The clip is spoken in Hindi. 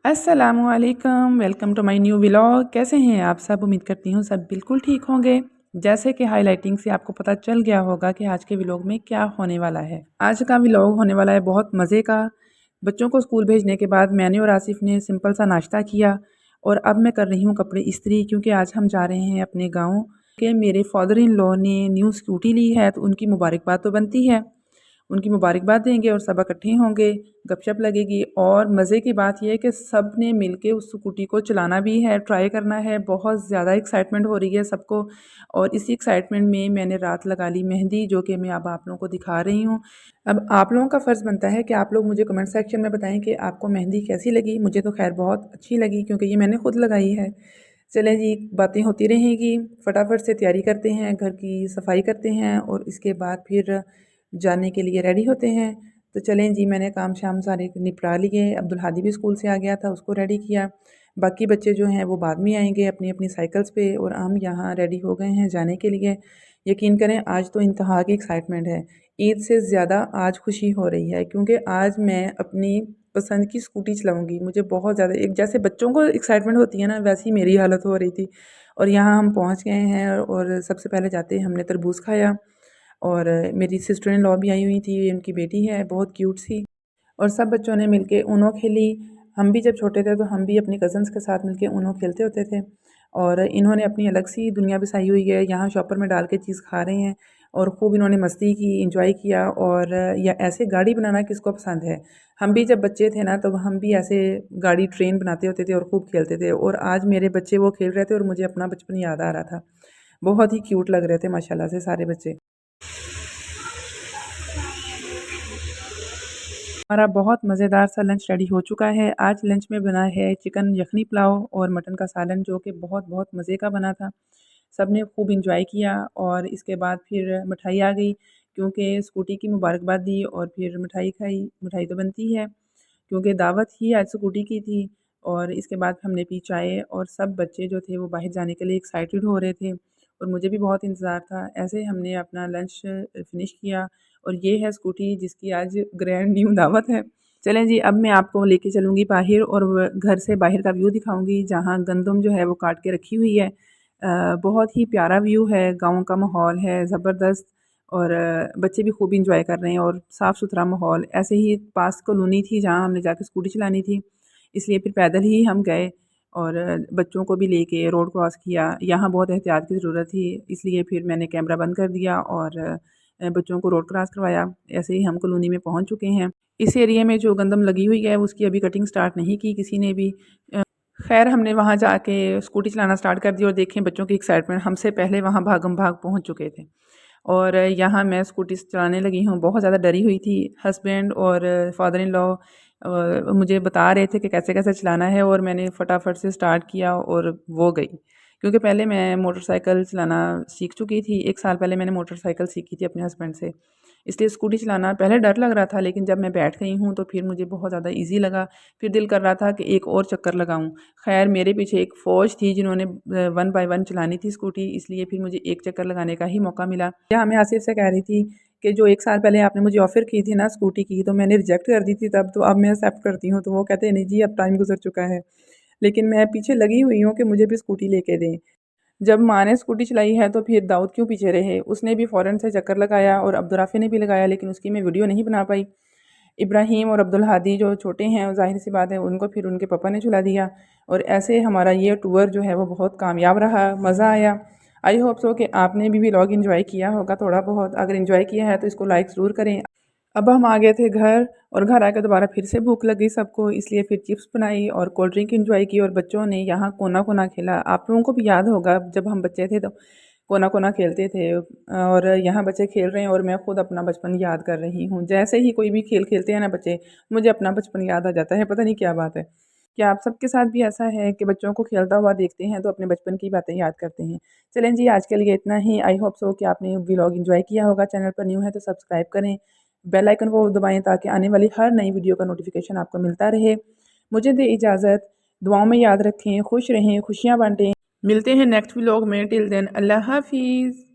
अस्सलामुअलैकुम, welcome to my new vlog. कैसे हैं आप सब? उम्मीद करती हूँ सब बिल्कुल ठीक होंगे। जैसे कि हाइलाइटिंग से आपको पता चल गया होगा कि आज के व्लॉग में क्या होने वाला है। आज का व्लॉग होने वाला है बहुत मज़े का। बच्चों को स्कूल भेजने के बाद मैंने और आसिफ ने सिंपल सा नाश्ता किया और अब मैं कर रही हूँ कपड़े इस्त्री, क्योंकि आज हम जा रहे हैं अपने गाँव के। मेरे फादर इन लॉ ने न्यू स्कूटी ली है तो उनकी मुबारकबाद तो बनती है। उनकी मुबारकबाद देंगे और सब इकट्ठे होंगे, गपशप लगेगी। और मज़े की बात यह है कि सब ने मिल के उस स्कूटी को चलाना भी है, ट्राई करना है। बहुत ज़्यादा एक्साइटमेंट हो रही है सबको। और इसी एक्साइटमेंट में मैंने रात लगा ली मेहंदी, जो कि मैं अब आप लोगों को दिखा रही हूँ। अब आप लोगों का फ़र्ज़ बनता है कि आप लोग मुझे कमेंट सेक्शन में बताएं कि आपको मेहंदी कैसी लगी। मुझे तो खैर बहुत अच्छी लगी, क्योंकि ये मैंने खुद लगाई है। चलें जी, बातें होती रहेंगी। फटाफट से तैयारी करते हैं, घर की सफाई करते हैं और इसके बाद फिर जाने के लिए रेडी होते हैं। तो चलें जी, मैंने काम शाम सारे निपटा लिए। अब्दुल हादी भी स्कूल से आ गया था, उसको रेडी किया। बाकी बच्चे जो हैं वो बाद में आएंगे अपनी अपनी साइकिल्स पे, और हम यहाँ रेडी हो गए हैं जाने के लिए। यकीन करें, आज तो इंतहा की एक्साइटमेंट है। ईद से ज़्यादा आज खुशी हो रही है, क्योंकि आज मैं अपनी पसंद की स्कूटी चलाऊंगी। मुझे बहुत ज़्यादा, एक जैसे बच्चों को एक्साइटमेंट होती है ना, वैसी मेरी हालत हो रही थी। और यहाँ हम पहुँच गए हैं और सबसे पहले जाते ही हमने तरबूज खाया। और मेरी सिस्टर इन लॉ भी आई हुई थी, उनकी बेटी है बहुत क्यूट सी। और सब बच्चों ने मिलके ऊनो खेली। हम भी जब छोटे थे तो हम भी अपनी कज़न्स के साथ मिलके ऊनो खेलते होते थे। और इन्होंने अपनी अलग सी दुनिया बसाई हुई है, यहाँ शॉपर में डाल के चीज़ खा रहे हैं। और खूब इन्होंने मस्ती की, इंजॉय किया। और या ऐसे गाड़ी बनाना किसको पसंद है। हम भी जब बच्चे थे ना, तब हम भी ऐसे गाड़ी ट्रेन बनाते होते थे और खूब खेलते थे। और आज मेरे बच्चे वो खेल रहे थे और मुझे अपना बचपन याद आ रहा था। बहुत ही क्यूट लग रहे थे माशाल्लाह से सारे बच्चे। हमारा बहुत मज़ेदार सा लंच रेडी हो चुका है। आज लंच में बना है चिकन यखनी पुलाव और मटन का सालन, जो कि बहुत बहुत मज़े का बना था। सब ने खूब इंजॉय किया। और इसके बाद फिर मिठाई आ गई, क्योंकि स्कूटी की मुबारकबाद दी और फिर मिठाई खाई। मिठाई तो बनती है, क्योंकि दावत ही आज स्कूटी की थी। और इसके बाद हमने पी चाय, और सब बच्चे जो थे वो बाहर जाने के लिए एक्साइटेड हो रहे थे और मुझे भी बहुत इंतज़ार था। ऐसे हमने अपना लंच फिनिश किया। और ये है स्कूटी जिसकी आज ग्रैंड न्यू दावत है। चलें जी, अब मैं आपको लेके चलूँगी बाहर और घर से बाहर का व्यू दिखाऊँगी, जहाँ गंदम जो है वो काट के रखी हुई है। बहुत ही प्यारा व्यू है, गाँव का माहौल है ज़बरदस्त। और बच्चे भी खूब इंजॉय कर रहे हैं और साफ़ सुथरा माहौल। ऐसे ही पास कॉलोनी थी जहाँ हमने जाके स्कूटी चलानी थी, इसलिए फिर पैदल ही हम गए। और बच्चों को भी लेके रोड क्रॉस किया। यहाँ बहुत एहतियात की ज़रूरत थी, इसलिए फिर मैंने कैमरा बंद कर दिया और बच्चों को रोड क्रॉस करवाया। ऐसे ही हम कॉलोनी में पहुँच चुके हैं। इस एरिया में जो गंदम लगी हुई है उसकी अभी कटिंग स्टार्ट नहीं की किसी ने भी। खैर, हमने वहाँ जाके स्कूटी चलाना स्टार्ट कर दी और देखें बच्चों की एक्साइटमेंट, हमसे पहले वहाँ भागम भाग पहुँच चुके थे। और यहाँ मैं स्कूटी चलाने लगी हूँ, बहुत ज़्यादा डरी हुई थी। हस्बैंड और फादर इन लॉ मुझे बता रहे थे कि कैसे कैसे चलाना है, और मैंने फटाफट से स्टार्ट किया और वो गई। क्योंकि पहले मैं मोटरसाइकिल चलाना सीख चुकी थी, 1 साल पहले मैंने मोटरसाइकिल सीखी थी अपने हस्बैंड से। इसलिए स्कूटी चलाना पहले डर लग रहा था, लेकिन जब मैं बैठ गई हूँ तो फिर मुझे बहुत ज़्यादा ईजी लगा। फिर दिल कर रहा था कि एक और चक्कर लगाऊँ। खैर, मेरे पीछे एक फ़ौज थी जिन्होंने 1 बाय 1 चलानी थी स्कूटी, इसलिए फिर मुझे एक चक्कर लगाने का ही मौका मिला। यहाँ मैं आसिफ से कह रही थी कि जो 1 साल पहले आपने मुझे ऑफ़र की थी ना स्कूटी की, तो मैंने रिजेक्ट कर दी थी तब, तो अब मैं एक्सेप्ट करती हूँ। तो वो कहते हैं नहीं जी, अब टाइम गुज़र चुका है। लेकिन मैं पीछे लगी हुई हूँ कि मुझे भी स्कूटी लेके दें। जब माँ ने स्कूटी चलाई है तो फिर दाऊद क्यों पीछे रहे? उसने भी फ़ौरन से चक्कर लगाया और अब्दुर्राफ़ी ने भी लगाया, लेकिन उसकी मैं वीडियो नहीं बना पाई। इब्राहीम और अब्दुल हादी जो छोटे हैं, ज़ाहिर-सी बात है उनको फिर उनके पापा ने झुला दिया। और ऐसे हमारा ये टूर जो है वो बहुत कामयाब रहा, मज़ा आया। आई होप सो कि आपने भी व्लॉग एंजॉय किया होगा थोड़ा बहुत। अगर एंजॉय किया है तो इसको लाइक ज़रूर करें। अब हम आ गए थे घर, और घर आकर दोबारा फिर से भूख लग गई सबको, इसलिए फिर चिप्स बनाई और कोल्ड ड्रिंक एंजॉय की। और बच्चों ने यहाँ कोना कोना खेला। आप लोगों को भी याद होगा जब हम बच्चे थे तो कोना कोना खेलते थे। और यहाँ बच्चे खेल रहे हैं और मैं खुद अपना बचपन याद कर रही हूँ। जैसे ही कोई भी खेल खेलते हैं ना बच्चे, मुझे अपना बचपन याद आ जाता है, पता नहीं क्या बात है। क्या आप सबके साथ भी ऐसा है कि बच्चों को खेलता हुआ देखते हैं तो अपने बचपन की बातें याद करते हैं? चलें जी, आज के लिए इतना ही। आई होप सो कि आपने व्लॉग एंजॉय किया होगा। चैनल पर न्यू है तो सब्सक्राइब करें, बेल आइकन को दबाएं ताकि आने वाली हर नई वीडियो का नोटिफिकेशन आपको मिलता रहे। मुझे दे इजाज़त, दुआओं में याद रखें, खुश रहें, खुशियाँ बांटें। मिलते हैं नेक्स्ट व्लॉग में। टिल देन अल्लाह हाफिज़।